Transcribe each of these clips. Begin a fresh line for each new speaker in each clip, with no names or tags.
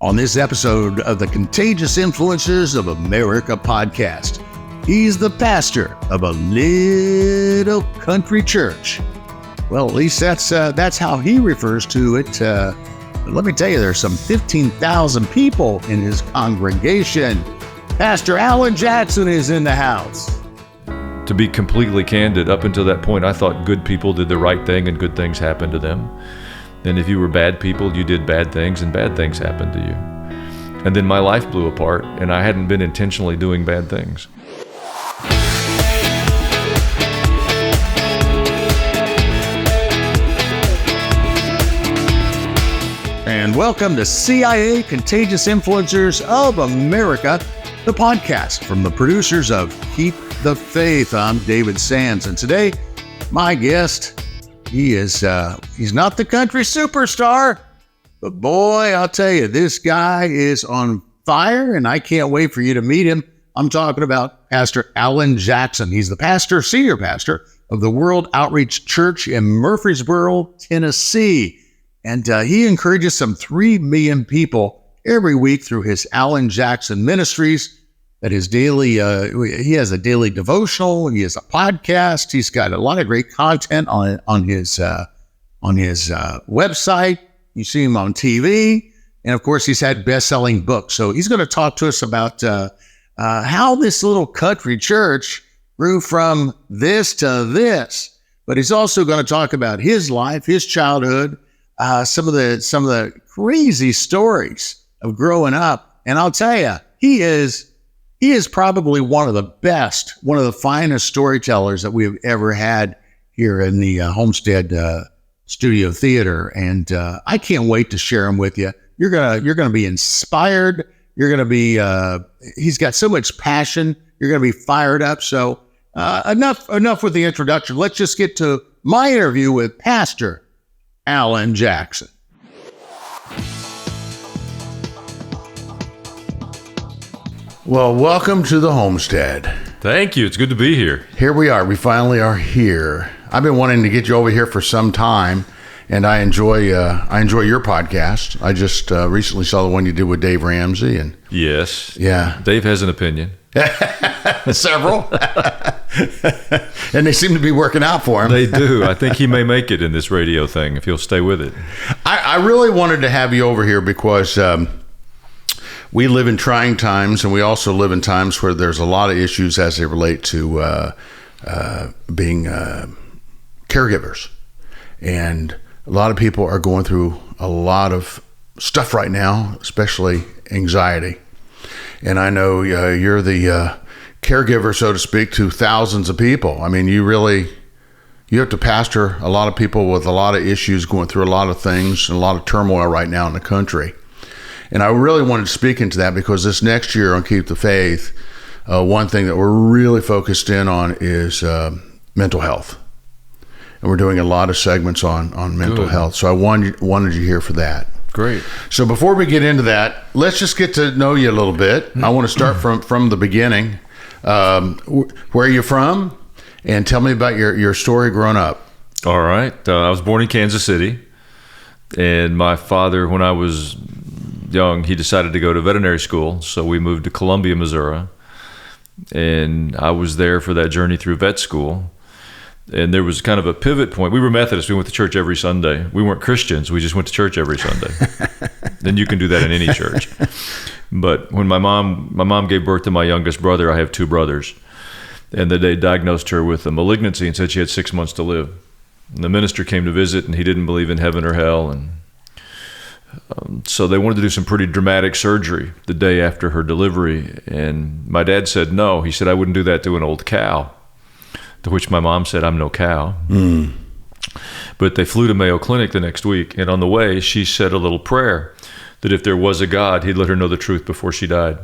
On this episode of the Contagious Influencers of America podcast, he's the pastor of a little country church. Well, at least that's how he refers to it. But let me tell you, there's some 15,000 people in his congregation. Pastor Allan Jackson is in the house.
To be completely candid, up until that point, I thought good people did the right thing and good things happened to them. And if you were bad people, you did bad things and bad things happened to you. And then my life blew apart and I hadn't been intentionally doing bad things.
And welcome to CIA Contagious Influencers of America, the podcast from the producers of Keep the Faith. I'm David Sands, and today, my guest, he's not the country superstar, but boy, I'll tell you, this guy is on fire, and I can't wait for you to meet him. I'm talking about Pastor Allan Jackson. He's the senior pastor of the World Outreach Church in Murfreesboro, Tennessee. And he encourages some 3 million people every week through his Allan Jackson Ministries. That his daily, he has a daily devotional. He has a podcast. He's got a lot of great content on his website. You see him on TV, and of course, he's had best-selling books. So he's going to talk to us about how this little country church grew from this to this. But he's also going to talk about his life, his childhood, some of the crazy stories of growing up. And I'll tell you, he is probably one of the finest storytellers that we've ever had here in the Homestead Studio Theater. And I can't wait to share him with you. You're gonna be inspired. You're gonna be. He's got so much passion. You're gonna be fired up. So enough with the introduction. Let's just get to my interview with Pastor Allan Jackson. Well, welcome to the Homestead.
Thank you. It's good to be here.
Here we are. We finally are here. I've been wanting to get you over here for some time, and I enjoy your podcast. I just recently saw the one you did with Dave Ramsey, and
yes,
yeah,
Dave has an opinion.
Several, and they seem to be working out for him.
They do. I think he may make it in this radio thing if he'll stay with it.
I really wanted to have you over here because we live in trying times, and we also live in times where there's a lot of issues as they relate to being caregivers. And a lot of people are going through a lot of stuff right now, especially anxiety. And I know you're the caregiver, so to speak, to thousands of people. I mean, you have to pastor a lot of people with a lot of issues, going through a lot of things and a lot of turmoil right now in the country. And I really wanted to speak into that because this next year on Keep the Faith, one thing that we're really focused in on is mental health. And we're doing a lot of segments on mental health. So I wanted you here for that.
Great.
So before we get into that, let's just get to know you a little bit. I want to start from the beginning. Where are you from? And tell me about your story growing up.
All right. I was born in Kansas City. And my father, when I was young, he decided to go to veterinary school. So we moved to Columbia, Missouri. And I was there for that journey through vet school. And there was kind of a pivot point. We were Methodists. We went to church every Sunday. We weren't Christians. We just went to church every Sunday. Then you can do that in any church. But when my mom gave birth to my youngest brother, I have 2 brothers. And they diagnosed her with a malignancy and said she had 6 months to live. And the minister came to visit, and he didn't believe in heaven or hell. And so they wanted to do some pretty dramatic surgery the day after her delivery. And my dad said no. He said, I wouldn't do that to an old cow. To which my mom said, I'm no cow. Mm. But they flew to Mayo Clinic the next week. And on the way, she said a little prayer that if there was a God, he'd let her know the truth before she died.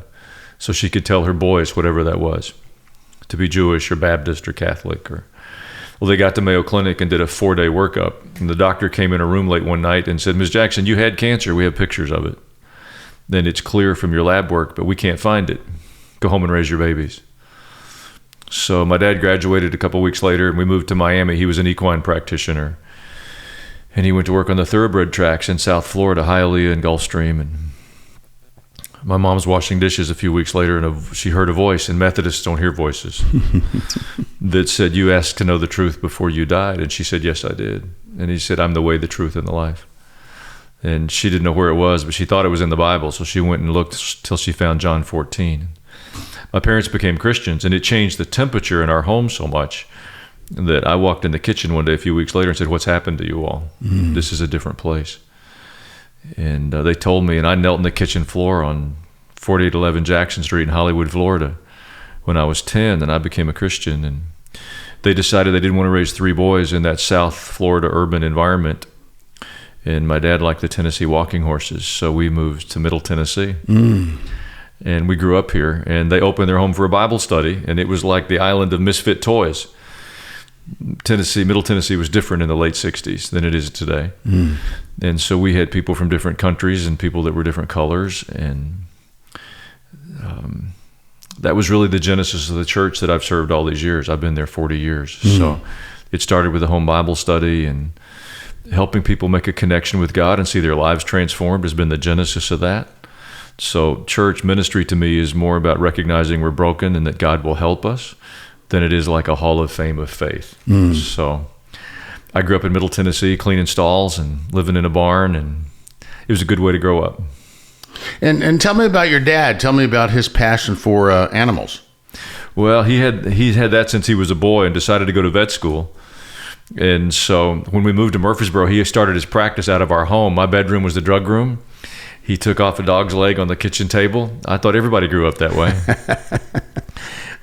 So she could tell her boys, whatever that was, to be Jewish or Baptist or Catholic. Well, they got to Mayo Clinic and did a 4-day workup. And the doctor came in a room late one night and said, Ms. Jackson, you had cancer. We have pictures of it. Then it's clear from your lab work, but we can't find it. Go home and raise your babies. So my dad graduated a couple weeks later, and we moved to Miami. He was an equine practitioner. And he went to work on the thoroughbred tracks in South Florida, Hialeah and Gulfstream. And My mom's washing dishes a few weeks later, and she heard a voice, and Methodists don't hear voices, that said, "You asked to know the truth before you died." And she said, "Yes, I did." And he said, "I'm the way, the truth, and the life." And she didn't know where it was, but she thought it was in the Bible, so she went and looked till she found John 14. My parents became Christians, and it changed the temperature in our home so much that I walked in the kitchen one day a few weeks later and said, "What's happened to you all? This is a different place." And they told me, and I knelt in the kitchen floor on 4811 Jackson Street in Hollywood, Florida, when I was 10, and I became a Christian. And they decided they didn't want to raise 3 boys in that South Florida urban environment. And my dad liked the Tennessee walking horses, so we moved to Middle Tennessee. And we grew up here, and they opened their home for a Bible study, and it was like the island of misfit toys. Middle Tennessee was different in the late 60s than it is today. And so we had people from different countries and people that were different colors. And that was really the genesis of the church that I've served all these years. I've been there 40 years. So it started with a home Bible study, and helping people make a connection with God and see their lives transformed has been the genesis of that. So church ministry to me is more about recognizing we're broken and that God will help us than it is like a hall of fame of faith. So I grew up in Middle Tennessee, cleaning stalls and living in a barn, and it was a good way to grow up.
And tell me about your dad. Tell me about his passion for animals.
Well, he had that since he was a boy and decided to go to vet school. And so when we moved to Murfreesboro, he started his practice out of our home. My bedroom was the drug room. He took off a dog's leg on the kitchen table. I thought everybody grew up that way.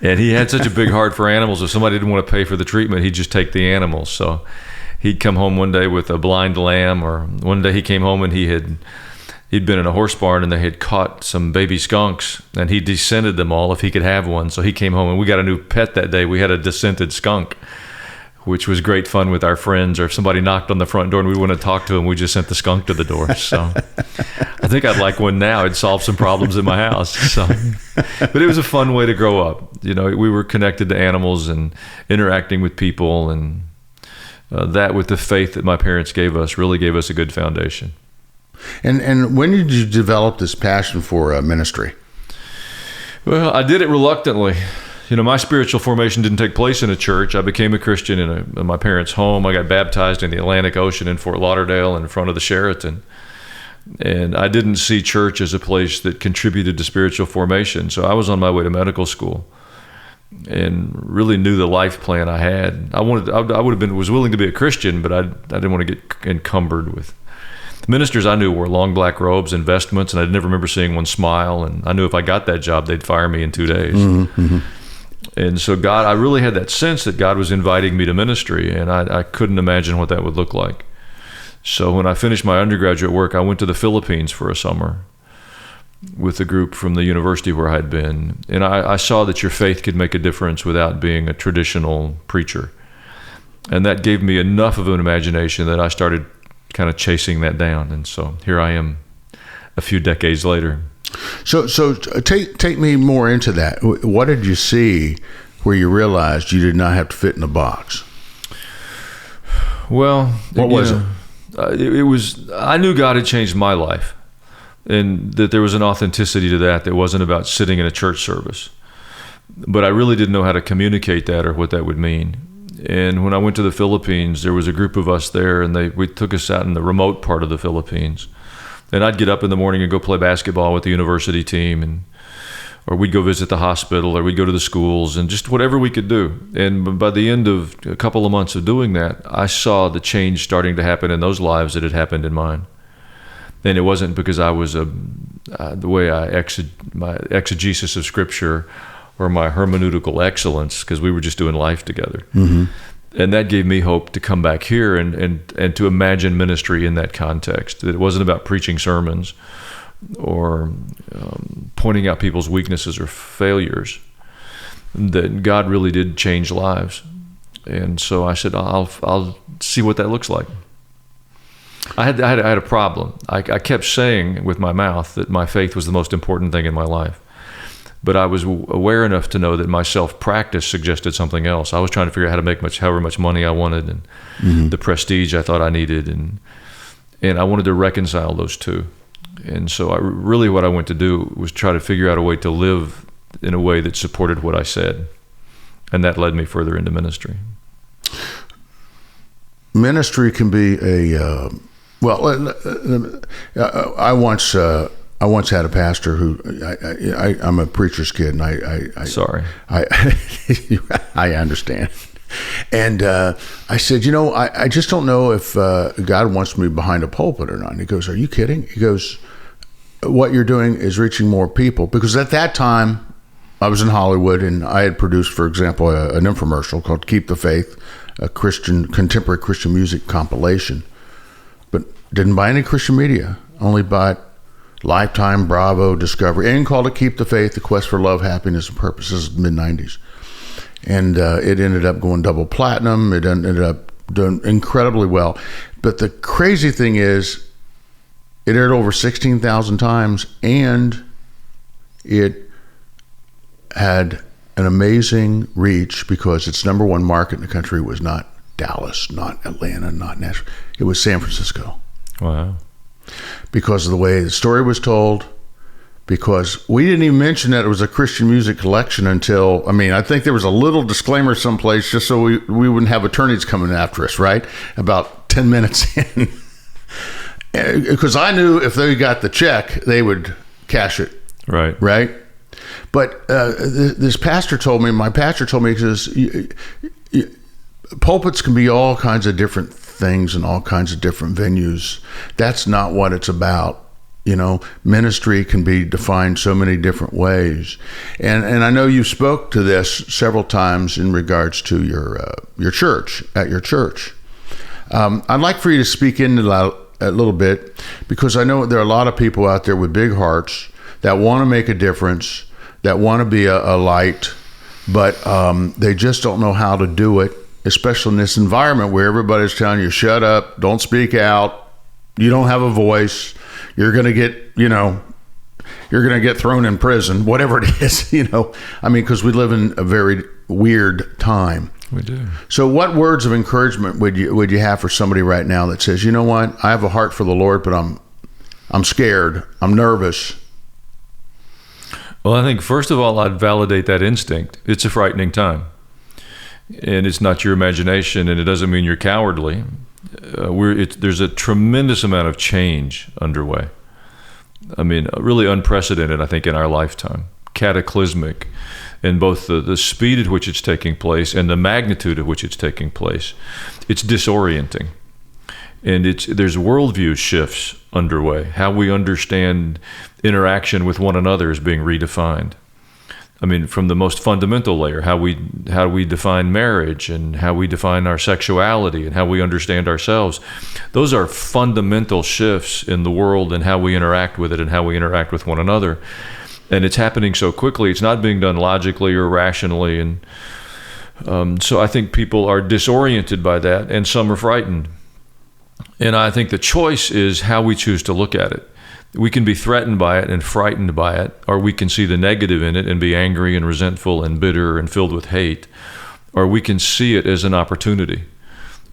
And he had such a big heart for animals. If somebody didn't want to pay for the treatment, he'd just take the animals. So he'd come home one day with a blind lamb, or one day he came home and he'd been in a horse barn and they had caught some baby skunks, and he descented them all if he could have one. So he came home and we got a new pet that day. We had a descented skunk, which was great fun with our friends. Or if somebody knocked on the front door and we wanted to talk to him, we just sent the skunk to the door. So I think I'd like one now. It'd solve some problems in my house. So, but it was a fun way to grow up. You know, we were connected to animals and interacting with people, and that with the faith that my parents gave us really gave us a good foundation.
And when did you develop this passion for ministry?
Well, I did it reluctantly. You know, my spiritual formation didn't take place in a church. I became a Christian in my parents' home. I got baptized in the Atlantic Ocean in Fort Lauderdale in front of the Sheraton. And I didn't see church as a place that contributed to spiritual formation. So I was on my way to medical school and really knew the life plan I had. I was willing to be a Christian, but I didn't want to get encumbered with. The ministers I knew wore long black robes and vestments, and I never remember seeing one smile. And I knew if I got that job, they'd fire me in 2 days. And so I really had that sense that God was inviting me to ministry, and I couldn't imagine what that would look like. So when I finished my undergraduate work, I went to the Philippines for a summer with a group from the university where I'd been. And I saw that your faith could make a difference without being a traditional preacher. And that gave me enough of an imagination that I started kind of chasing that down. And so here I am a few decades later.
So take me more into that. What did you see where you realized you did not have to fit in a box?
Well,
what was it?
It was, I knew God had changed my life, and that there was an authenticity to that wasn't about sitting in a church service. But I really didn't know how to communicate that or what that would mean. And when I went to the Philippines, there was a group of us there, and we took us out in the remote part of the Philippines. And I'd get up in the morning and go play basketball with the university team, or we'd go visit the hospital, or we'd go to the schools, and just whatever we could do. And by the end of a couple of months of doing that, I saw the change starting to happen in those lives that had happened in mine. And it wasn't because I was the way my exegesis of Scripture or my hermeneutical excellence, because we were just doing life together. And that gave me hope to come back here and to imagine ministry in that context. That it wasn't about preaching sermons or pointing out people's weaknesses or failures. That God really did change lives. And so I said, I'll see what that looks like. I had a problem. I kept saying with my mouth that my faith was the most important thing in my life. But I was aware enough to know that my self-practice suggested something else. I was trying to figure out how to make however much money I wanted, and the prestige I thought I needed, and I wanted to reconcile those two. And so what I went to do was try to figure out a way to live in a way that supported what I said. And that led me further into ministry.
Ministry can be I once had a pastor who I'm a preacher's kid, and I
sorry,
I understand. And I said, I just don't know if God wants me behind a pulpit or not. And he goes, "Are you kidding?" He goes, "What you're doing is reaching more people." Because at that time, I was in Hollywood, and I had produced, for example, an infomercial called "Keep the Faith," a contemporary Christian music compilation. But didn't buy any Christian media, only bought Lifetime, Bravo, Discovery, and called it "Keep the Faith: The Quest for Love, Happiness, and Purpose." This is mid-'90s. And it ended up going double platinum. It ended up doing incredibly well. But the crazy thing is, it aired over 16,000 times, and it had an amazing reach because its number one market in the country was not Dallas, not Atlanta, not Nashville. It was San Francisco.
Wow. Because
of the way the story was told, because we didn't even mention that it was a Christian music collection until, I think there was a little disclaimer someplace just so we wouldn't have attorneys coming after us, right? About 10 minutes in. Because I knew if they got the check, they would cash it.
Right.
Right? But this pastor told me, he says, pulpits can be all kinds of different things and all kinds of different venues. That's not what it's about. Ministry can be defined so many different ways. And I know you spoke to this several times in regards to your church, at your church. I'd like for you to speak into that a little bit, because I know there are a lot of people out there with big hearts that want to make a difference, that want to be a light, but they just don't know how to do it, especially in this environment where everybody's telling you, shut up, don't speak out, you don't have a voice, you're going to get thrown in prison, whatever it is, because we live in a very weird time.
We do.
So what words of encouragement would you have for somebody right now that says, you know what, I have a heart for the Lord, but I'm scared, I'm nervous?
Well, I think first of all, I'd validate that instinct. It's a frightening time, and it's not your imagination, and it doesn't mean you're cowardly. There's a tremendous amount of change underway. Really unprecedented, I think, in our lifetime. Cataclysmic in both the speed at which it's taking place and the magnitude at which it's taking place. It's disorienting. And there's worldview shifts underway. How we understand interaction with one another is being redefined. From the most fundamental layer, how we define marriage and how we define our sexuality and how we understand ourselves. Those are fundamental shifts in the world and how we interact with it and how we interact with one another. And it's happening so quickly. It's not being done logically or rationally. And so I think people are disoriented by that, and some are frightened. And I think the choice is how we choose to look at it. We can be threatened by it and frightened by it, or we can see the negative in it and be angry and resentful and bitter and filled with hate, or we can see it as an opportunity.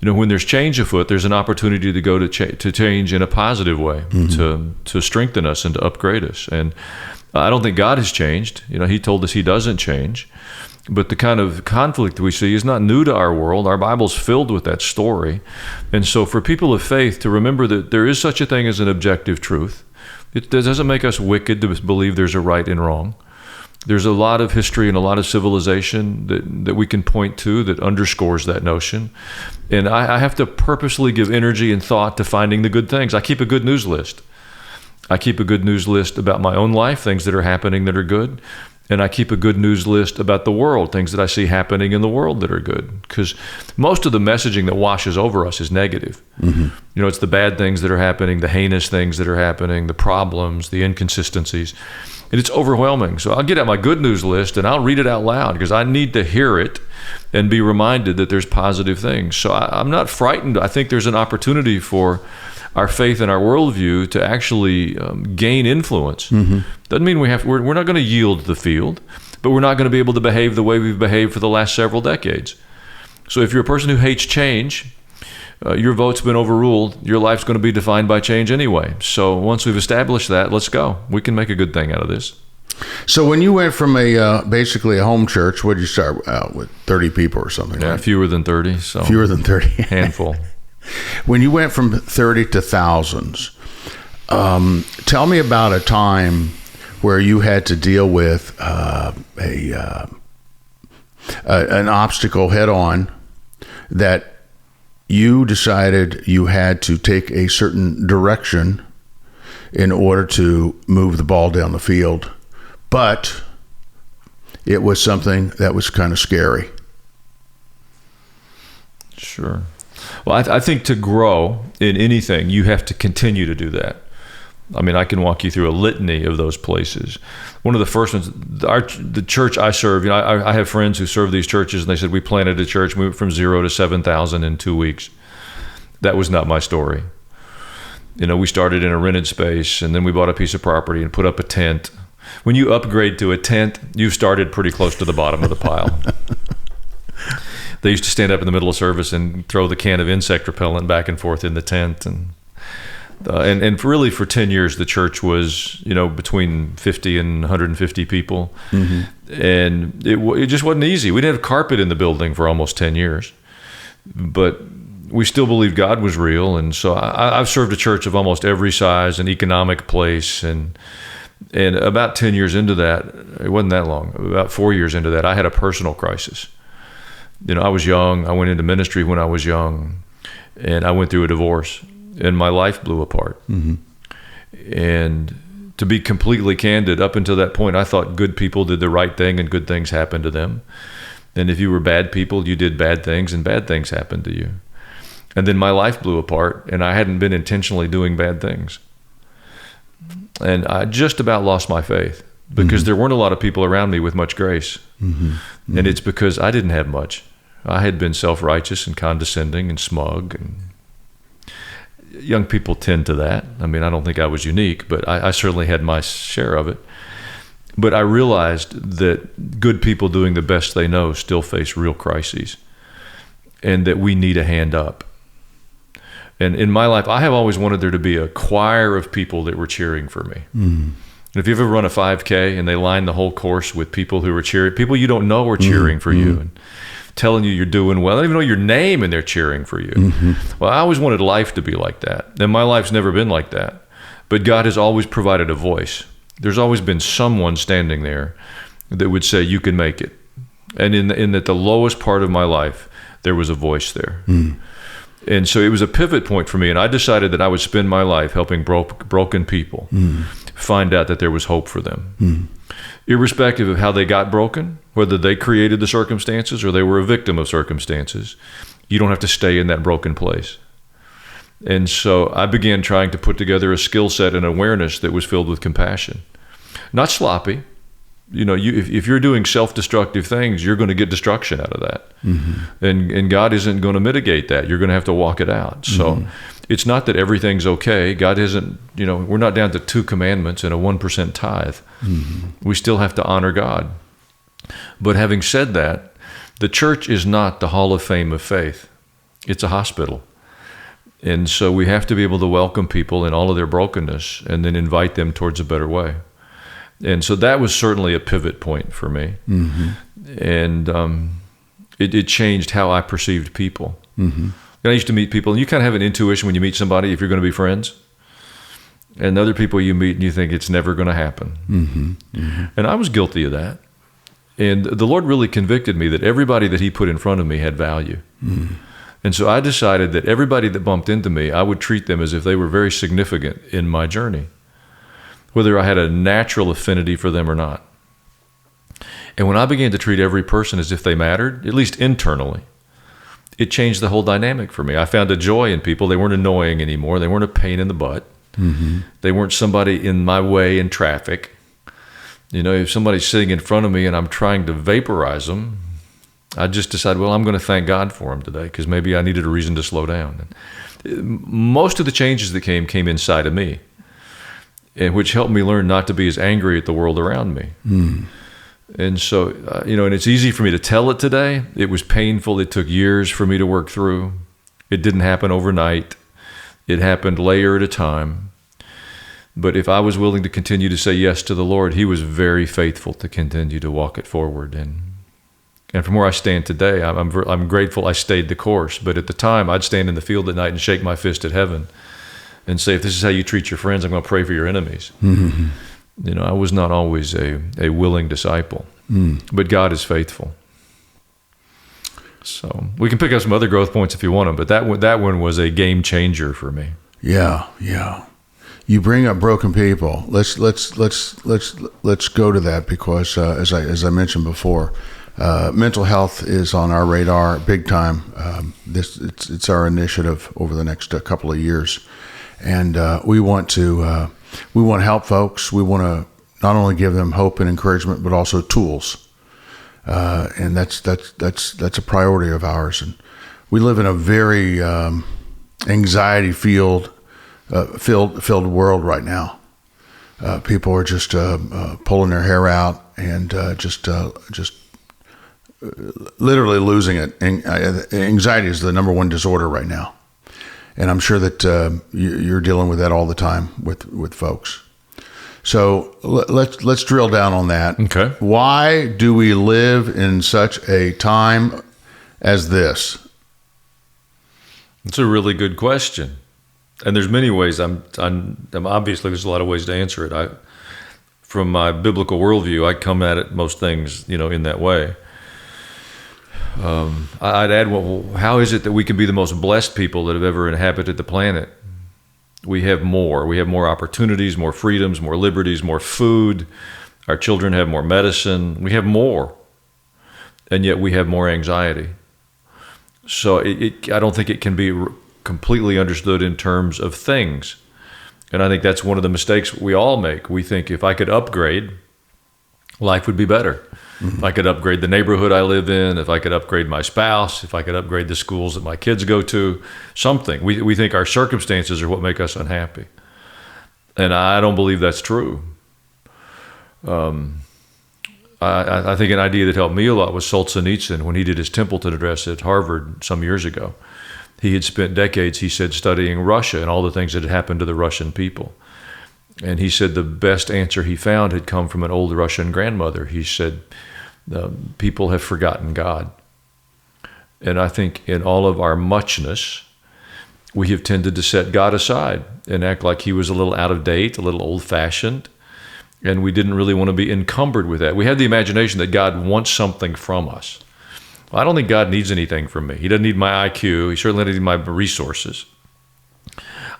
When there's change afoot, there's an opportunity to go to change in a positive way, to strengthen us and to upgrade us. And I don't think God has changed. He told us He doesn't change. But the kind of conflict we see is not new to our world. Our Bible's filled with that story. And so for people of faith to remember that there is such a thing as an objective truth, it doesn't make us wicked to believe there's a right and wrong. There's a lot of history and a lot of civilization that we can point to that underscores that notion. And I have to purposely give energy and thought to finding the good things. I keep a good news list. I keep a good news list about my own life, things that are happening that are good. And I keep a good news list about the world, things that I see happening in the world that are good. Because most of the messaging that washes over us is negative. Mm-hmm. It's the bad things that are happening, the heinous things that are happening, the problems, the inconsistencies. And it's overwhelming. So I'll get out my good news list and I'll read it out loud because I need to hear it and be reminded that there's positive things. So I'm not frightened. I think there's an opportunity for our faith and our worldview to actually gain influence. Mm-hmm. Doesn't mean we're not going to yield the field, but we're not going to be able to behave the way we've behaved for the last several decades. So if you're a person who hates change, your vote's been overruled. Your life's going to be defined by change anyway. So once we've established that, let's go. We can make a good thing out of this.
So when you went from basically a home church, what did you start out with? 30 people or something?
Yeah,
right?
fewer than 30. So
fewer than 30.
Handful.
When you went from 30 to thousands, tell me about a time where you had to deal with an obstacle head on that you decided you had to take a certain direction in order to move the ball down the field, but it was something that was kind of scary.
Sure. Well, I think to grow in anything, you have to continue to do that. I mean, I can walk you through a litany of those places. One of the first ones, the church I serve, I have friends who serve these churches, and they said, we planted a church, we went from 0 to 7,000 in 2 weeks. That was not my story. We started in a rented space, and then we bought a piece of property and put up a tent. When you upgrade to a tent, you've started pretty close to the bottom of the pile. They used to stand up in the middle of service and throw the can of insect repellent back and forth in the tent. And really for 10 years, the church was, between 50 and 150 people. Mm-hmm. And it just wasn't easy. We didn't have carpet in the building for almost 10 years. But we still believed God was real. And so I've served a church of almost every size and economic place. And about 10 years into that, it wasn't that long, about 4 years into that, I had a personal crisis. I was young. I went into ministry when I was young, and I went through a divorce, and my life blew apart. Mm-hmm. And to be completely candid, up until that point, I thought good people did the right thing and good things happened to them. And if you were bad people, you did bad things and bad things happened to you. And then my life blew apart, and I hadn't been intentionally doing bad things. And I just about lost my faith because mm-hmm. there weren't a lot of people around me with much grace. Mm-hmm. Mm-hmm. And it's because I didn't have much. I had been self-righteous and condescending and smug. And young people tend to that. I mean, I don't think I was unique, but I certainly had my share of it. But I realized that good people doing the best they know still face real crises, and that we need a hand up. And in my life, I have always wanted there to be a choir of people that were cheering for me. Mm. If you ever run a 5K and they line the whole course with people who are cheering, people you don't know are cheering for you and telling you you're doing well. They don't even know your name and they're cheering for you. Mm-hmm. Well, I always wanted life to be like that. And my life's never been like that. But God has always provided a voice. There's always been someone standing there that would say, you can make it. And in the lowest part of my life, there was a voice there. Mm. And so it was a pivot point for me. And I decided that I would spend my life helping broken people find out that there was hope for them. Mm. Irrespective of how they got broken, whether they created the circumstances or they were a victim of circumstances, you don't have to stay in that broken place. And so I began trying to put together a skill set and awareness that was filled with compassion. Not sloppy. If you're doing self-destructive things, you're going to get destruction out of that. Mm-hmm. And God isn't going to mitigate that. You're going to have to walk it out. So it's not that everything's okay. God isn't, we're not down to 2 commandments and a 1% tithe. Mm-hmm. We still have to honor God. But having said that, the church is not the Hall of Fame of faith. It's a hospital. And so we have to be able to welcome people in all of their brokenness and then invite them towards a better way. And so that was certainly a pivot point for me. Mm-hmm. And it changed how I perceived people. Mm-hmm. I used to meet people, and you kind of have an intuition when you meet somebody if you're going to be friends. And other people you meet and you think it's never going to happen. Mm-hmm. Mm-hmm. And I was guilty of that. And the Lord really convicted me that everybody that he put in front of me had value. Mm-hmm. And so I decided that everybody that bumped into me, I would treat them as if they were very significant in my journey, whether I had a natural affinity for them or not. And when I began to treat every person as if they mattered, at least internally, it changed the whole dynamic for me. I found a joy in people. They weren't annoying anymore. They weren't a pain in the butt. Mm-hmm. They weren't somebody in my way in traffic. If somebody's sitting in front of me and I'm trying to vaporize them, I just decided, well, I'm going to thank God for them today because maybe I needed a reason to slow down. And most of the changes that came inside of me, and which helped me learn not to be as angry at the world around me. Mm. And so, and it's easy for me to tell it today. It was painful. It took years for me to work through. It didn't happen overnight. It happened layer at a time. But if I was willing to continue to say yes to the Lord, he was very faithful to continue to walk it forward. And from where I stand today, I'm grateful I stayed the course. But at the time, I'd stand in the field at night and shake my fist at heaven and say, if this is how you treat your friends, I'm going to pray for your enemies. Mm-hmm. I was not always a willing disciple. But God is faithful. So we can pick up some other growth points if you want them, but that one was a game changer for me.
Yeah. You bring up broken people. Let's go to that because as I mentioned before, mental health is on our radar big time. It's our initiative over the next couple of years, and we want to help folks. We want to not only give them hope and encouragement, but also tools. And that's a priority of ours. And we live in a very anxiety filled world right now. People are just pulling their hair out and just literally losing it. Anxiety is the number one disorder right now, and I'm sure that you're dealing with that all the time with folks. So let's drill down on that.
Okay. Why
do we live in such a time as this?
It's a really good question, and there's many ways. I'm obviously there's a lot of ways to answer it. From my biblical worldview, I come at it most things in that way. I'd add, well, how is it that we can be the most blessed people that have ever inhabited the planet? We have more. We have more opportunities, more freedoms, more liberties, more food. Our children have more medicine. We have more. And yet we have more anxiety. So I don't think it can be completely understood in terms of things. And I think that's one of the mistakes we all make. We think if I could upgrade, life would be better. Mm-hmm. If I could upgrade the neighborhood I live in, if I could upgrade my spouse, if I could upgrade the schools that my kids go to, something. We think our circumstances are what make us unhappy. And I don't believe that's true. I think an idea that helped me a lot was Solzhenitsyn when he did his Templeton address at Harvard some years ago. He had spent decades, he said, studying Russia and all the things that had happened to the Russian people. And he said the best answer he found had come from an old Russian grandmother. He said, people have forgotten God. And I think in all of our muchness, we have tended to set God aside and act like he was a little out of date, a little old-fashioned, and we didn't really want to be encumbered with that. We had the imagination that God wants something from us. Well, I don't think God needs anything from me. He doesn't need my IQ. He certainly doesn't need my resources.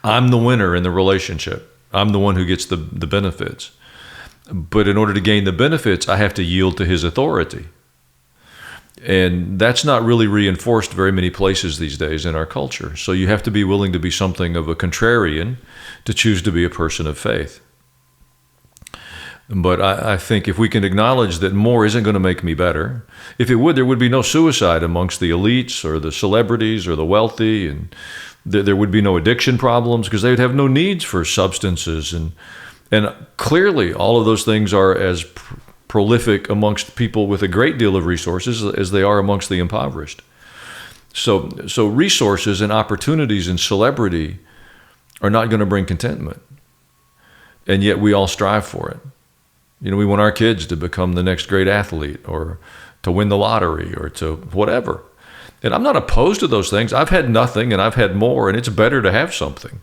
I'm the winner in the relationship. I'm the one who gets the benefits. But in order to gain the benefits, I have to yield to his authority. And that's not really reinforced very many places these days in our culture. So you have to be willing to be something of a contrarian to choose to be a person of faith. But I think if we can acknowledge that more isn't going to make me better, if it would, there would be no suicide amongst the elites or the celebrities or the wealthy, and there would be no addiction problems because they would have no needs for substances. And clearly, all of those things are as prolific amongst people with a great deal of resources as they are amongst the impoverished. So resources and opportunities and celebrity are not going to bring contentment. And yet we all strive for it. We want our kids to become the next great athlete or to win the lottery or to whatever. And I'm not opposed to those things. I've had nothing and I've had more, and it's better to have something.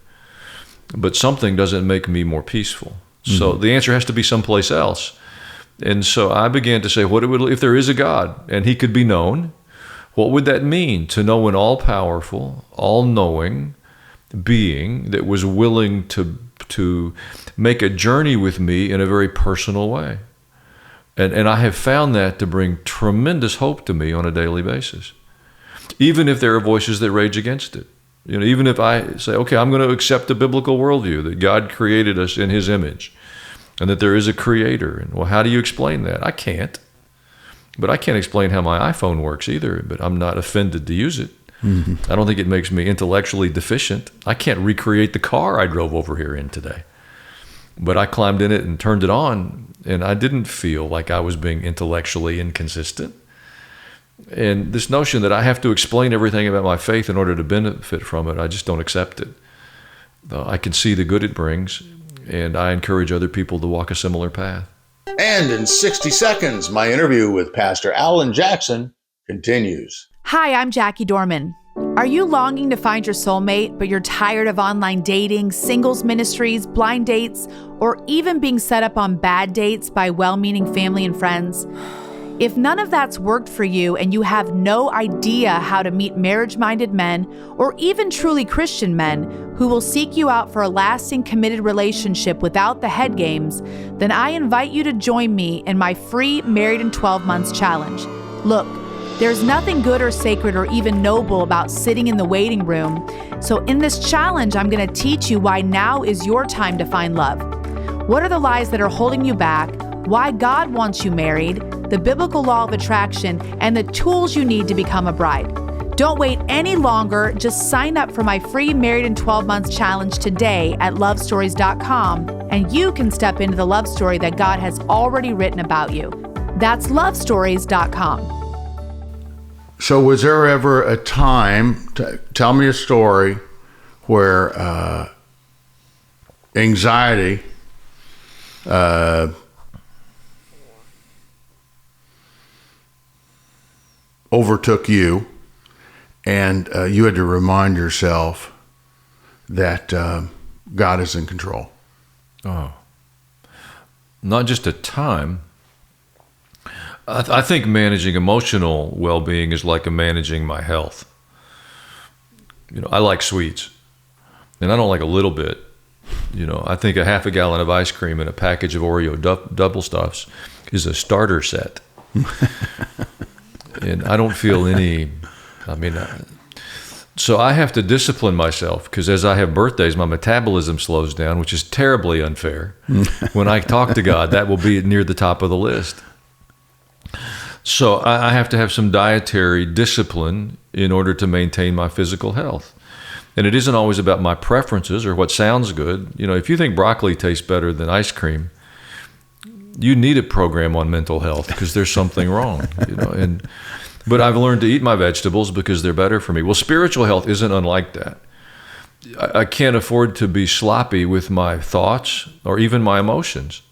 But something doesn't make me more peaceful. Mm-hmm. So the answer has to be someplace else. And so I began to say, if there is a God and he could be known, what would that mean to know an all-powerful, all-knowing being that was willing to make a journey with me in a very personal way? And I have found that to bring tremendous hope to me on a daily basis, even if there are voices that rage against it. Even if I say, okay, I'm going to accept the biblical worldview that God created us in his image and that there is a creator. And well, how do you explain that? I can't. But I can't explain how my iPhone works either, but I'm not offended to use it. Mm-hmm. I don't think it makes me intellectually deficient. I can't recreate the car I drove over here in today. But I climbed in it and turned it on, and I didn't feel like I was being intellectually inconsistent. And this notion that I have to explain everything about my faith in order to benefit from it, I just don't accept it. I can see the good it brings, and I encourage other people to walk a similar path.
And in 60 seconds, my interview with Pastor Allan Jackson continues.
Hi, I'm Jackie Dorman. Are you longing to find your soulmate, but you're tired of online dating, singles ministries, blind dates, or even being set up on bad dates by well-meaning family and friends? If none of that's worked for you and you have no idea how to meet marriage-minded men or even truly Christian men who will seek you out for a lasting, committed relationship without the head games, then I invite you to join me in my free Married in 12 Months challenge. Look, there's nothing good or sacred or even noble about sitting in the waiting room. So in this challenge, I'm going to teach you why now is your time to find love. What are the lies that are holding you back? Why God wants you married, the biblical law of attraction, and the tools you need to become a bride. Don't wait any longer. Just sign up for my free Married in 12 Months challenge today at lovestories.com, and you can step into the love story that God has already written about you. That's lovestories.com.
So was there ever a time, tell me a story, where anxiety overtook you, and you had to remind yourself that God is in control?
Oh, not just a time. I think managing emotional well-being is like managing my health. I like sweets, and I don't like a little bit. I think a half a gallon of ice cream and a package of Oreo double stuffs is a starter set. And I don't feel so I have to discipline myself, because as I have birthdays, my metabolism slows down, which is terribly unfair. When I talk to God, that will be near the top of the list. So I have to have some dietary discipline in order to maintain my physical health. And it isn't always about my preferences or what sounds good. If you think broccoli tastes better than ice cream, you need a program on mental health, because there's something wrong. But I've learned to eat my vegetables because they're better for me. Well, spiritual health isn't unlike that. I can't afford to be sloppy with my thoughts or even my emotions.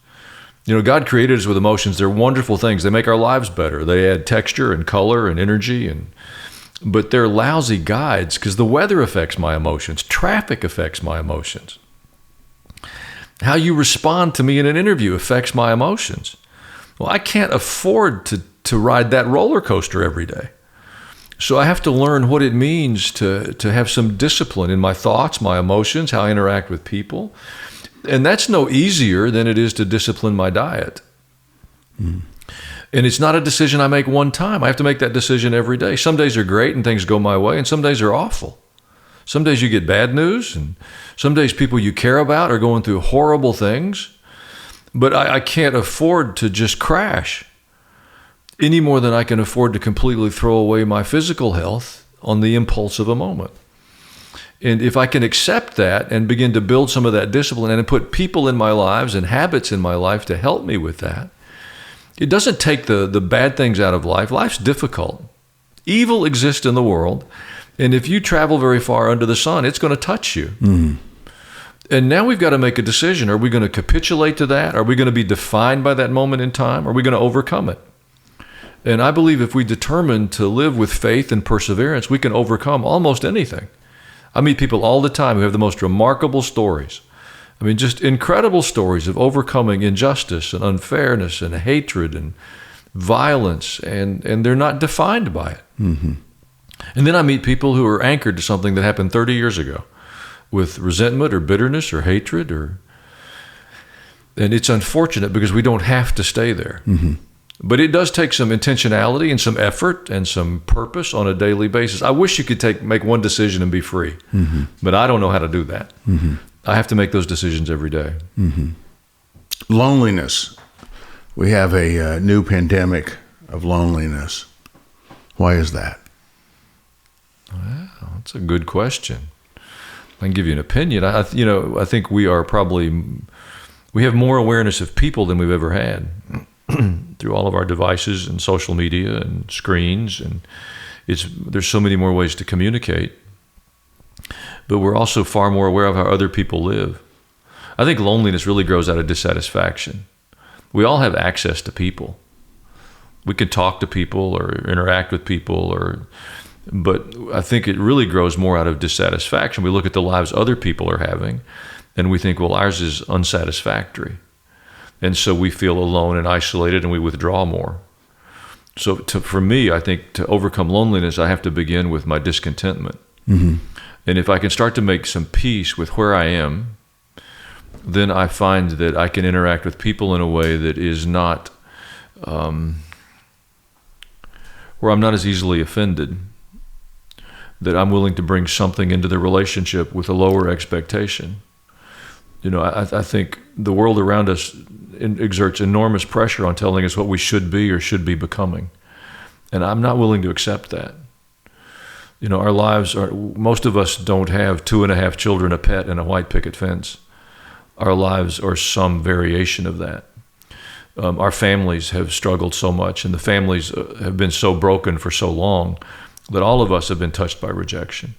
God created us with emotions. They're wonderful things. They make our lives better. They add texture and color and energy, but they're lousy guides, because the weather affects my emotions. Traffic affects my emotions. How you respond to me in an interview affects my emotions. Well, I can't afford to ride that roller coaster every day. So I have to learn what it means to have some discipline in my thoughts, my emotions, how I interact with people. And that's no easier than it is to discipline my diet. Mm. And it's not a decision I make one time. I have to make that decision every day. Some days are great and things go my way, and some days are awful. Some days you get bad news, and some days people you care about are going through horrible things. But I can't afford to just crash any more than I can afford to completely throw away my physical health on the impulse of a moment. And if I can accept that and begin to build some of that discipline and put people in my lives and habits in my life to help me with that, it doesn't take the bad things out of life. Life's difficult. Evil exists in the world. And if you travel very far under the sun, it's going to touch you. Mm. And now we've got to make a decision. Are we going to capitulate to that? Are we going to be defined by that moment in time? Are we going to overcome it? And I believe if we determine to live with faith and perseverance, we can overcome almost anything. I meet people all the time who have the most remarkable stories. Just incredible stories of overcoming injustice and unfairness and hatred and violence, and they're not defined by it. Mm-hmm. And then I meet people who are anchored to something that happened 30 years ago with resentment or bitterness or hatred, and it's unfortunate because we don't have to stay there. Mm-hmm. But it does take some intentionality and some effort and some purpose on a daily basis. I wish you could make one decision and be free, mm-hmm. but I don't know how to do that. Mm-hmm. I have to make those decisions every day. Mm-hmm.
Loneliness. We have a new pandemic of loneliness. Why is that?
Well, that's a good question. I can give you an opinion. I think we have more awareness of people than we've ever had. through all of our devices and social media and screens, and there's so many more ways to communicate. But we're also far more aware of how other people live. I think loneliness really grows out of dissatisfaction. We all have access to people. We can talk to people or interact with people, but I think it really grows more out of dissatisfaction. We look at the lives other people are having, and we think, well, ours is unsatisfactory. And so we feel alone and isolated, and we withdraw more. So for me, I think to overcome loneliness, I have to begin with my discontentment. Mm-hmm. And if I can start to make some peace with where I am, then I find that I can interact with people in a way that is not, where I'm not as easily offended, that I'm willing to bring something into the relationship with a lower expectation. I think the world around us exerts enormous pressure on telling us what we should be or should be becoming. And I'm not willing to accept that. Our lives most of us don't have 2.5 children, a pet, and a white picket fence. Our lives are some variation of that. Our families have struggled so much, and the families have been so broken for so long that all of us have been touched by rejection.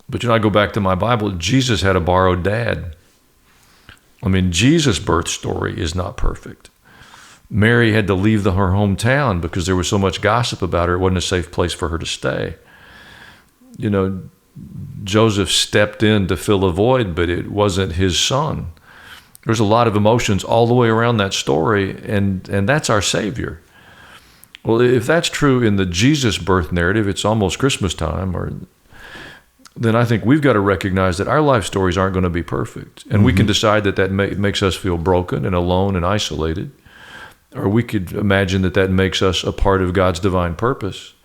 But I go back to my Bible. Jesus had a borrowed dad. Jesus' birth story is not perfect. Mary had to leave her hometown because there was so much gossip about her. It wasn't a safe place for her to stay. Joseph stepped in to fill a void, but it wasn't his son. There's a lot of emotions all the way around that story, and that's our Savior. Well, if that's true in the Jesus birth narrative, it's almost Christmas time, then I think we've got to recognize that our life stories aren't going to be perfect. And we can decide that makes us feel broken and alone and isolated. Or we could imagine that makes us a part of God's divine purpose.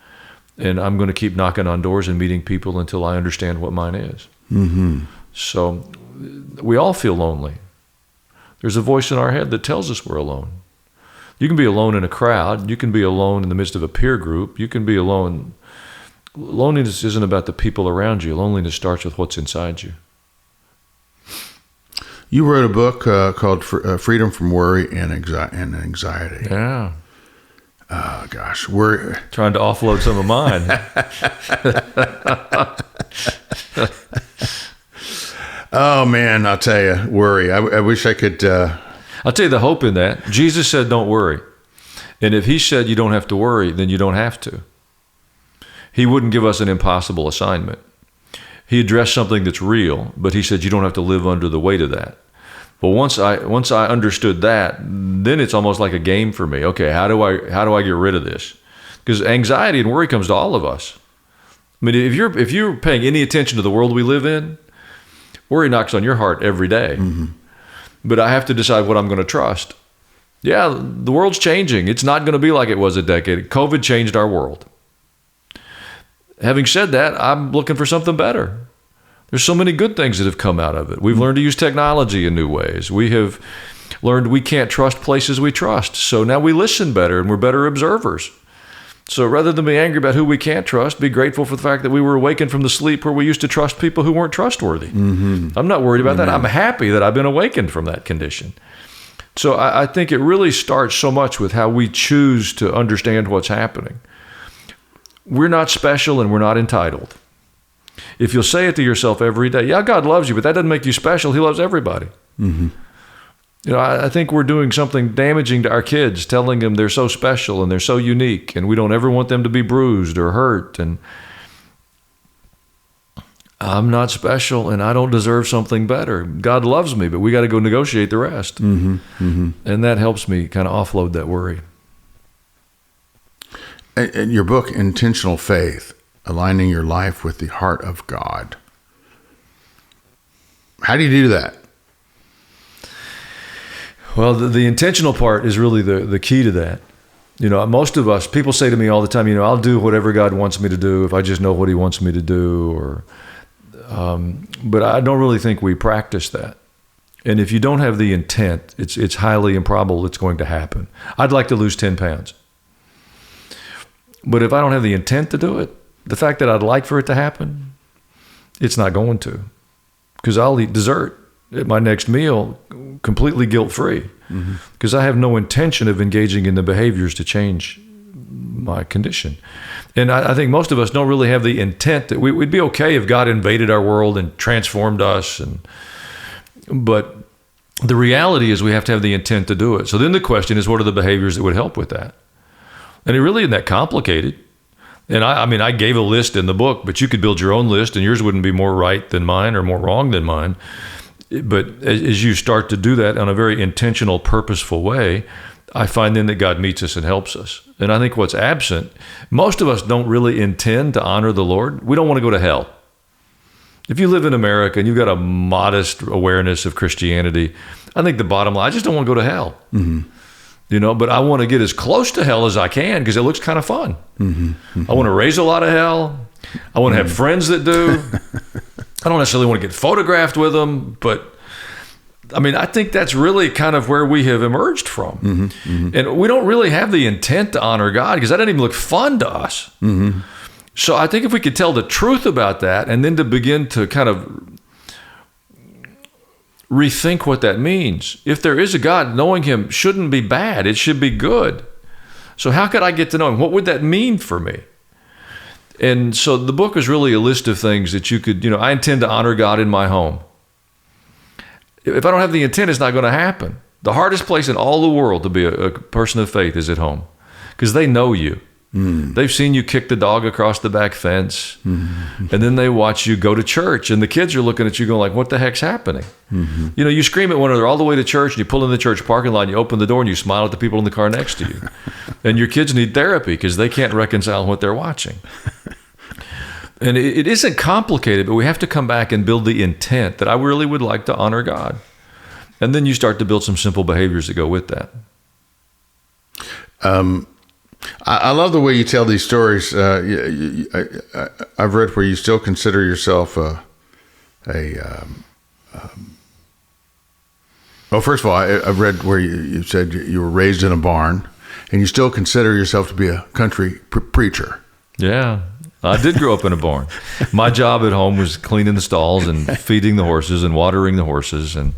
And I'm going to keep knocking on doors and meeting people until I understand what mine is. Mm-hmm. So we all feel lonely. There's a voice in our head that tells us we're alone. You can be alone in a crowd. You can be alone in the midst of a peer group. You can be alone. Loneliness isn't about the people around you. Loneliness starts with what's inside you.
You wrote a book called Freedom from Worry and Anxiety.
Yeah.
Gosh, we're
trying to offload some of mine.
Oh, man, I'll tell you, worry. I wish I could...
I'll tell you the hope in that. Jesus said, don't worry. And if he said you don't have to worry, then you don't have to. He wouldn't give us an impossible assignment. He addressed something that's real, but he said you don't have to live under the weight of that. But once I understood that, then it's almost like a game for me. Okay, how do I get rid of this? Because anxiety and worry comes to all of us. If you're paying any attention to the world we live in, worry knocks on your heart every day. Mm-hmm. But I have to decide what I'm going to trust. Yeah, the world's changing. It's not going to be like it was a decade. COVID changed our world. Having said that, I'm looking for something better. There's so many good things that have come out of it. We've learned to use technology in new ways. We have learned we can't trust places we trust. So now we listen better and we're better observers. So rather than be angry about who we can't trust, be grateful for the fact that we were awakened from the sleep where we used to trust people who weren't trustworthy. Mm-hmm. I'm not worried about that. I'm happy that I've been awakened from that condition. So I think it really starts so much with how we choose to understand what's happening. We're not special and we're not entitled. If you'll say it to yourself every day, yeah, God loves you, but that doesn't make you special. He loves everybody. Mm-hmm. I think we're doing something damaging to our kids, telling them they're so special and they're so unique, and we don't ever want them to be bruised or hurt. And I'm not special and I don't deserve something better. God loves me, but we got to go negotiate the rest. Mm-hmm. Mm-hmm. And that helps me kind of offload that worry.
In your book, Intentional Faith, Aligning Your Life with the Heart of God. How do you do that?
Well, the intentional part is really the key to that. Most of us, people say to me all the time, I'll do whatever God wants me to do if I just know what he wants me to do. But I don't really think we practice that. And if you don't have the intent, it's highly improbable it's going to happen. I'd like to lose 10 pounds. But if I don't have the intent to do it, the fact that I'd like for it to happen, it's not going to. Because I'll eat dessert at my next meal completely guilt-free because I have no intention of engaging in the behaviors to change my condition. And I think most of us don't really have the intent that we'd be okay if God invaded our world and transformed us. But the reality is we have to have the intent to do it. So then the question is, what are the behaviors that would help with that? And it really isn't that complicated. And I mean, I gave a list in the book, but you could build your own list and yours wouldn't be more right than mine or more wrong than mine. But as you start to do that in a very intentional, purposeful way, I find then that God meets us and helps us. And I think what's absent, most of us don't really intend to honor the Lord. We don't want to go to hell. If you live in America and you've got a modest awareness of Christianity, I think the bottom line, I just don't want to go to hell. But I want to get as close to hell as I can because it looks kind of fun. I want to raise a lot of hell. I want to have friends that do. I don't necessarily want to get photographed with them, but I mean, I think that's really kind of where we have emerged from. And we don't really have the intent to honor God because that doesn't even look fun to us. So I think if we could tell the truth about that and then to begin to kind of rethink what that means. If there is a God, knowing him shouldn't be bad. It should be good. So how could I get to know him? What would that mean for me? And so the book is really a list of things that you could, I intend to honor God in my home. If I don't have the intent, it's not going to happen. The hardest place in all the world to be a person of faith is at home because they know you. They've seen you kick the dog across the back fence, and then they watch you go to church, and the kids are looking at you going like, what the heck's happening? You scream at one another all the way to church, and you pull in the church parking lot, and you open the door, and you smile at the people in the car next to you. And your kids need therapy because they can't reconcile what they're watching. And it isn't complicated, but we have to come back and build the intent that I really would like to honor God. And then you start to build some simple behaviors that go with that.
I love the way you tell these stories. I've read where you still consider yourself well, first of all, I've read where you said you were raised in a barn, and you still consider yourself to be a country preacher.
Yeah, I did grow up in a barn. My job at home was cleaning the stalls and feeding the horses and watering the horses, and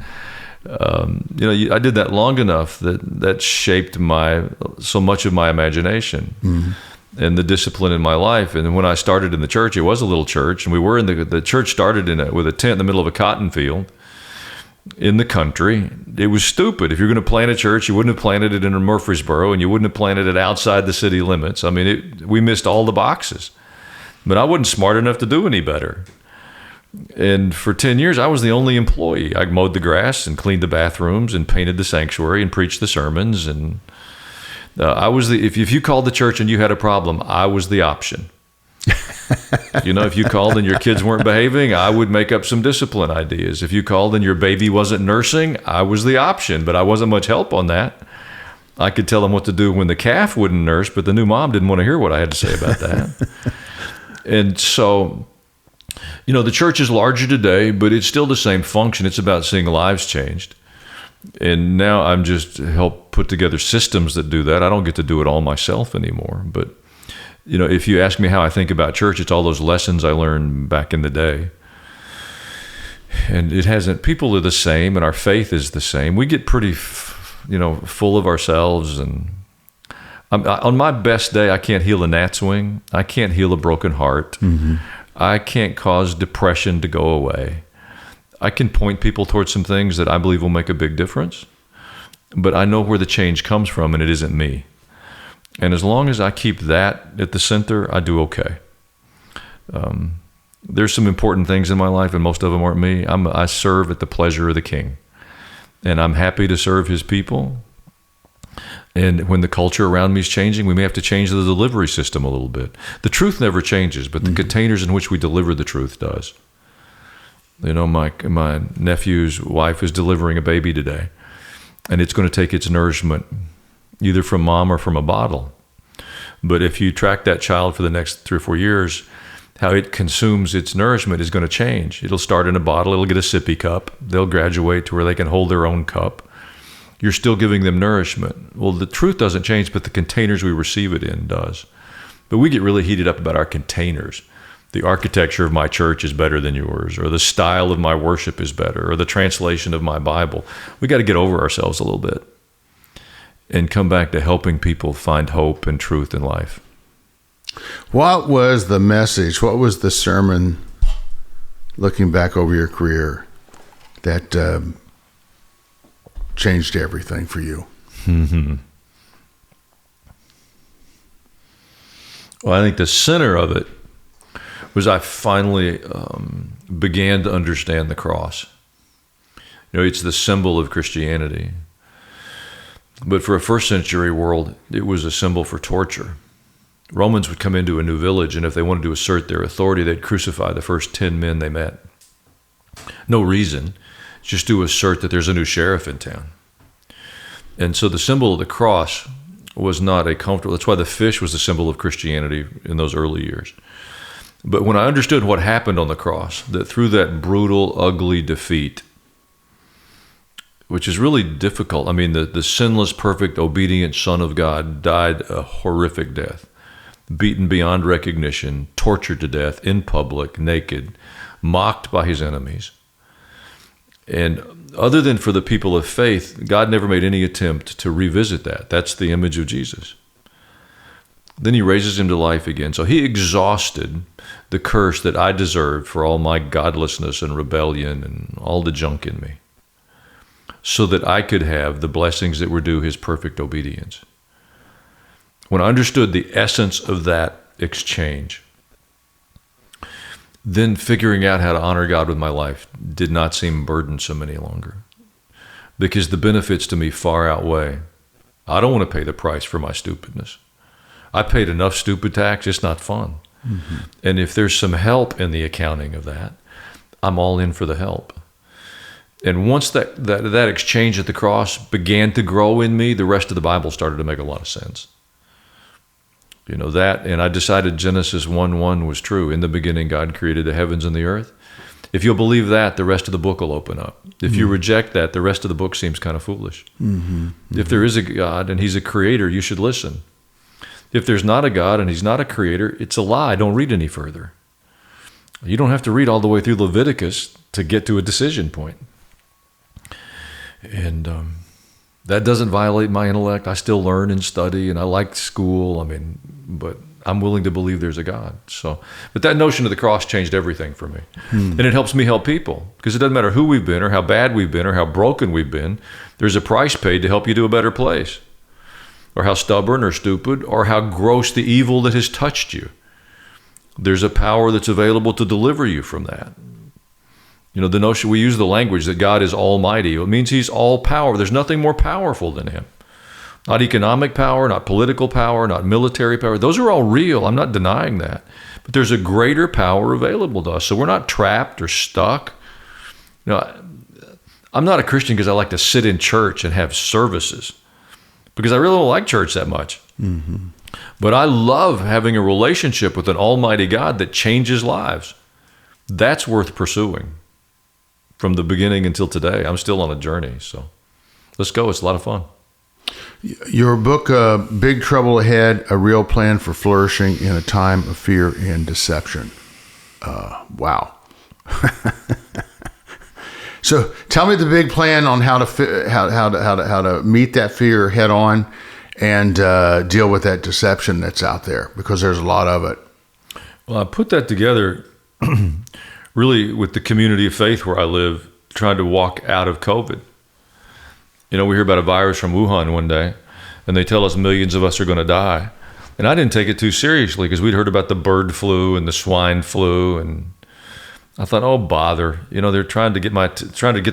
I did that long enough that shaped so much of my imagination and the discipline in my life. And when I started in the church, it was a little church, and we were the church started with a tent in the middle of a cotton field in the country. It was stupid. If you're going to plant a church, you wouldn't have planted it in Murfreesboro, and you wouldn't have planted it outside the city limits. I mean, we missed all the boxes, but I wasn't smart enough to do any better. And for 10 years, I was the only employee. I mowed the grass and cleaned the bathrooms and painted the sanctuary and preached the sermons. And I was if you called the church and you had a problem, I was the option. If you called and your kids weren't behaving, I would make up some discipline ideas. If you called and your baby wasn't nursing, I was the option, but I wasn't much help on that. I could tell them what to do when the calf wouldn't nurse, but the new mom didn't want to hear what I had to say about that. And so, the church is larger today, but it's still the same function. It's about seeing lives changed. And now I'm just help put together systems that do that. I don't get to do it all myself anymore. But, if you ask me how I think about church, it's all those lessons I learned back in the day. And it hasn't, people are the same and our faith is the same. We get pretty, full of ourselves. And on my best day, I can't heal a gnat's wing. I can't heal a broken heart. I can't cause depression to go away. I can point people towards some things that I believe will make a big difference, but I know where the change comes from, and it isn't me. And as long as I keep that at the center, I do okay. There's some important things in my life, and most of them aren't me. I serve at the pleasure of the King, and I'm happy to serve his people. And when the culture around me is changing, we may have to change the delivery system a little bit. The truth never changes, but the containers in which we deliver the truth does. My nephew's wife is delivering a baby today, and it's going to take its nourishment either from mom or from a bottle. But if you track that child for the next 3 or 4 years, how it consumes its nourishment is going to change. It'll start in a bottle. It'll get a sippy cup. They'll graduate to where they can hold their own cup. You're still giving them nourishment. Well, the truth doesn't change, but the containers we receive it in does. But we get really heated up about our containers. the architecture of my church is better than yours, or the style of my worship is better, or the translation of my Bible. We got to get over ourselves a little bit and come back to helping people find hope and truth in life.
What was the message? What was the sermon, looking back over your career, that changed everything for you?
Mm-hmm. Well, I think the center of it was I finally began to understand the cross. It's the symbol of Christianity. But for a first century world, it was a symbol for torture. Romans would come into a new village, and if they wanted to assert their authority, they'd crucify the first 10 men they met. No reason, just to assert that there's a new sheriff in town. And so the symbol of the cross was not a comfortable, that's why the fish was the symbol of Christianity in those early years. But when I understood what happened on the cross, that through that brutal, ugly defeat, which is really difficult. I mean, the sinless, perfect, obedient Son of God died a horrific death, beaten beyond recognition, tortured to death in public, naked, mocked by his enemies. And other than for the people of faith, God never made any attempt to revisit that. That's the image of Jesus. Then he raises him to life again. So he exhausted the curse that I deserved for all my godlessness and rebellion and all the junk in me, so that I could have the blessings that were due his perfect obedience. When I understood the essence of that exchange, then figuring out how to honor God with my life did not seem burdensome any longer, because the benefits to me far outweigh. I don't want to pay the price for my stupidness. I paid enough stupid tax, it's not fun. Mm-hmm. And if there's some help in the accounting of that, I'm all in for the help. And once that exchange at the cross began to grow in me, the rest of the Bible started to make a lot of sense. That, and I decided Genesis 1:1 was true. In the beginning, God created the heavens and the earth. If you'll believe that, the rest of the book will open up. If you reject that, the rest of the book seems kind of foolish. Mm-hmm. Mm-hmm. If there is a God and he's a creator, you should listen. If there's not a God and he's not a creator, it's a lie. Don't read any further. You don't have to read all the way through Leviticus to get to a decision point. And that doesn't violate my intellect. I still learn and study, and I like school. But I'm willing to believe there's a God. But that notion of the cross changed everything for me. And it helps me help people, because it doesn't matter who we've been or how bad we've been or how broken we've been. There's a price paid to help you to a better place, or how stubborn or stupid or how gross the evil that has touched you. There's a power that's available to deliver you from that. The notion, we use the language that God is almighty. It means he's all power. There's nothing more powerful than him. Not economic power, not political power, not military power. Those are all real. I'm not denying that. But there's a greater power available to us. So we're not trapped or stuck. I'm not a Christian because I like to sit in church and have services, because I really don't like church that much. Mm-hmm. But I love having a relationship with an almighty God that changes lives. That's worth pursuing. From the beginning until today, I'm still on a journey. So let's go. It's a lot of fun.
Your book, Big Trouble Ahead, A Real Plan for Flourishing in a Time of Fear and Deception. Wow. So tell me the big plan on how to meet that fear head on and deal with that deception that's out there, because there's a lot of it.
Well, I put that together really with the community of faith where I live, trying to walk out of COVID. We hear about a virus from Wuhan one day, and they tell us millions of us are going to die. And I didn't take it too seriously, because we'd heard about the bird flu and the swine flu, and I thought, oh, bother. They're trying to get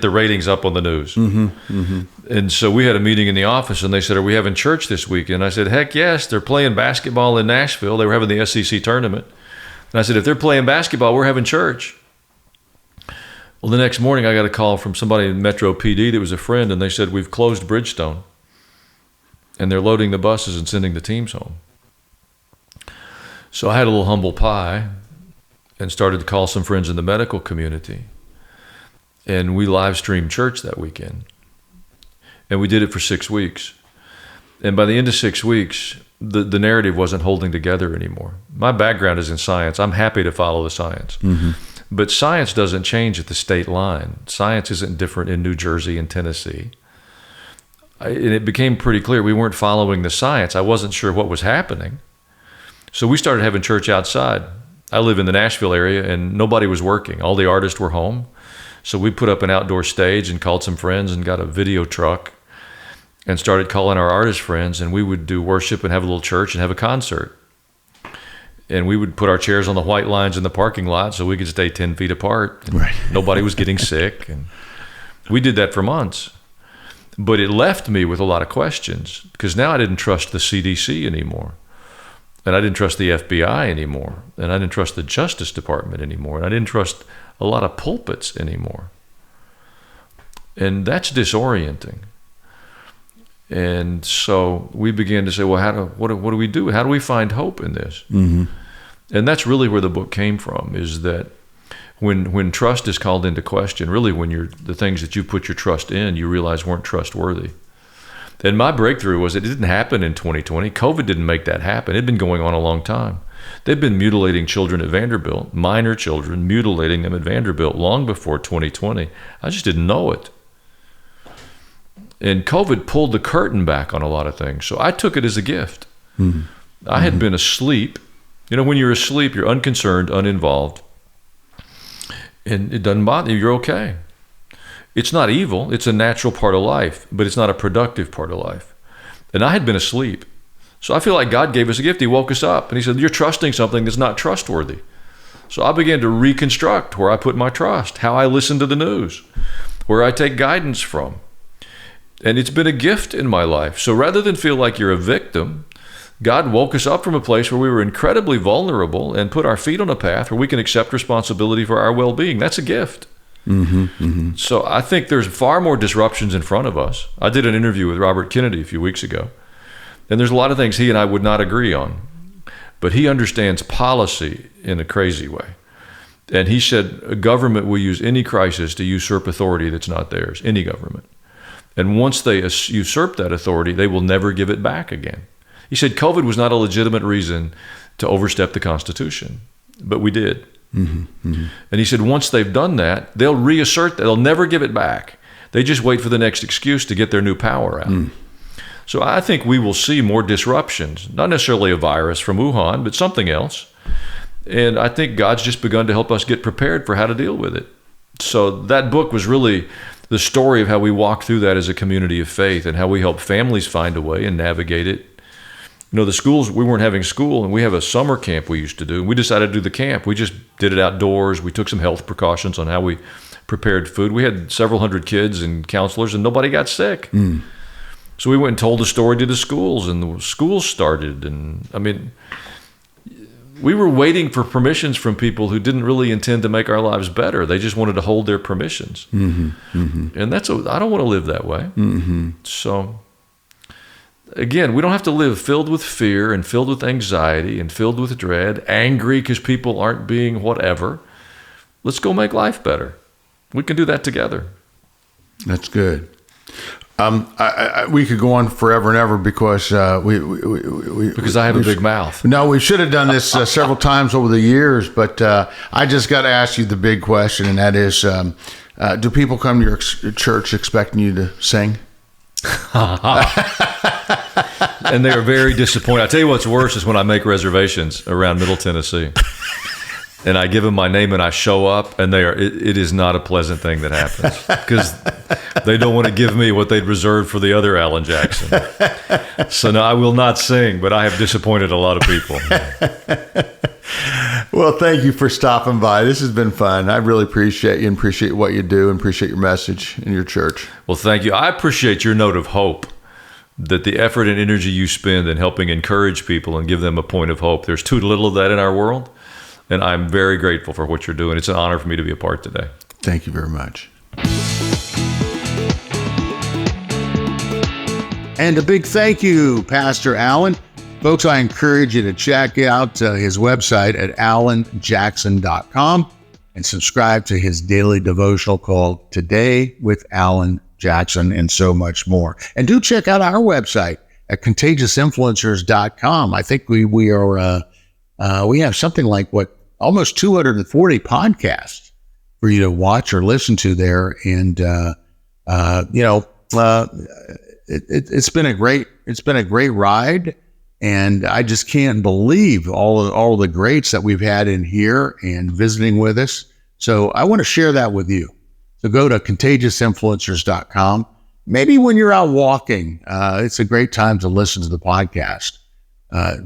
the ratings up on the news. Mm-hmm, mm-hmm. And so we had a meeting in the office, and they said, are we having church this weekend? I said, heck yes. They're playing basketball in Nashville. They were having the SEC tournament. And I said, if they're playing basketball, we're having church. Well, the next morning I got a call from somebody in Metro PD that was a friend, and they said, we've closed Bridgestone, and they're loading the buses and sending the teams home. So I had a little humble pie and started to call some friends in the medical community, and we live streamed church that weekend. And we did it for 6 weeks. And by the end of 6 weeks, the narrative wasn't holding together anymore. My background is in science. I'm happy to follow the science. But science doesn't change at the state line. Science isn't different in New Jersey and Tennessee. And it became pretty clear we weren't following the science. I wasn't sure what was happening. So we started having church outside. I live in the Nashville area, and nobody was working. All the artists were home. So we put up an outdoor stage and called some friends and got a video truck and started calling our artist friends, and we would do worship and have a little church and have a concert. And we would put our chairs on the white lines in the parking lot so we could stay 10 feet apart.
Right.
Nobody was getting sick. And we did that for months. But it left me with a lot of questions, because now I didn't trust the CDC anymore. And I didn't trust the FBI anymore. And I didn't trust the Justice Department anymore. And I didn't trust a lot of pulpits anymore. And that's disorienting. And so we began to say, well, what do we do? How do we find hope in this? And that's really where the book came from, is that when trust is called into question, really when the things that you put your trust in, you realize weren't trustworthy. And my breakthrough was it didn't happen in 2020. COVID didn't make that happen. It had been going on a long time. They've been mutilating children at Vanderbilt, minor children, mutilating them at Vanderbilt long before 2020. I just didn't know it. And COVID pulled the curtain back on a lot of things. So I took it as a gift. I had been asleep. You know, when you're asleep, you're unconcerned, uninvolved. And it doesn't bother you. You're okay. It's not evil. It's a natural part of life, but it's not a productive part of life. And I had been asleep. So I feel like God gave us a gift. He woke us up and he said, you're trusting something that's not trustworthy. So I began to reconstruct where I put my trust, how I listen to the news, where I take guidance from. And it's been a gift in my life. So rather than feel like you're a victim, God woke us up from a place where we were incredibly vulnerable and put our feet on a path where we can accept responsibility for our well-being. That's a gift. So I think there's far more disruptions in front of us. I did an interview with Robert Kennedy a few weeks ago, and there's a lot of things he and I would not agree on, but he understands policy in a crazy way. And he said a government will use any crisis to usurp authority that's not theirs, any government. And once they usurp that authority, they will never give it back again. He said COVID was not a legitimate reason to overstep the Constitution, but we did. And he said once they've done that, they'll reassert that. They'll never give it back. They just wait for the next excuse to get their new power out. So I think we will see more disruptions, not necessarily a virus from Wuhan, but something else. And I think God's just begun to help us get prepared for how to deal with it. So that book was really the story of how we walk through that as a community of faith and how we help families find a way and navigate it. You know, the schools, we weren't having school, and we have a summer camp we used to do. We decided to do the camp. We just did it outdoors. We took some health precautions on how we prepared food. We had several hundred kids and counselors, and nobody got sick. So we went and told the story to the schools, and the schools started. And I mean, we were waiting for permissions from people who didn't really intend to make our lives better. They just wanted to hold their permissions. And I don't want to live that way. So again, we don't have to live filled with fear and filled with anxiety and filled with dread, angry because people aren't being whatever. Let's go make life better. We can do that together.
That's good. We could go on forever and ever because
because I have a big mouth.
No, we should have done this several times over the years, but I just got to ask you the big question, and that is, do people come to your church expecting you to sing?
And they are very disappointed. I tell you what's worse is when I make reservations around Middle Tennessee and I give them my name and I show up, and it is not a pleasant thing that happens because they don't want to give me what they'd reserved for the other Allan Jackson. So no, I will not sing, but I have disappointed a lot of people.
Well, thank you for stopping by. This has been fun. I really appreciate you and appreciate what you do and appreciate your message in your church.
Well, thank you. I appreciate your note of hope, that the effort and energy you spend in helping encourage people and give them a point of hope. There's too little of that in our world, and I'm very grateful for what you're doing. It's an honor for me to be a part today.
Thank you very much. And a big thank you, Pastor Allan. Folks, I encourage you to check out his website at allanjackson.com and subscribe to his daily devotional called Today with Allan Jackson, and so much more. And do check out our website, at ContagiousInfluencers.com. I think we have something like almost 240 podcasts for you to watch or listen to there. And, it's been a great ride. And I just can't believe all the greats that we've had in here and visiting with us. So I want to share that with you. So go to ContagiousInfluencers.com. Maybe when you're out walking, it's a great time to listen to the podcast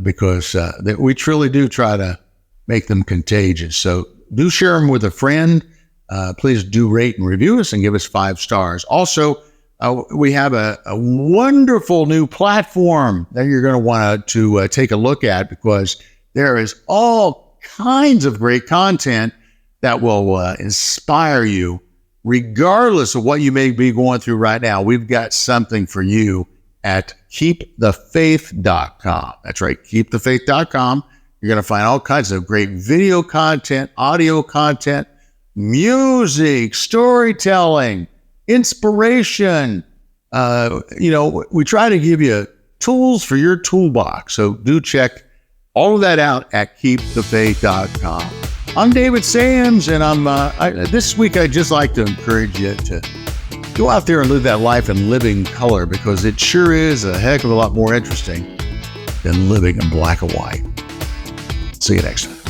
because we truly do try to make them contagious. So do share them with a friend. Please do rate and review us and give us 5 stars. Also, we have a wonderful new platform that you're going to want to take a look at because there is all kinds of great content that will inspire you regardless of what you may be going through right now. We've got something for you at KeepTheFaith.com. That's right, KeepTheFaith.com. You're going to find all kinds of great video content, audio content, music, storytelling, inspiration. We try to give you tools for your toolbox. So do check all of that out at KeepTheFaith.com. I'm David Sams, and this week I'd just like to encourage you to go out there and live that life in living color because it sure is a heck of a lot more interesting than living in black and white. See you next time.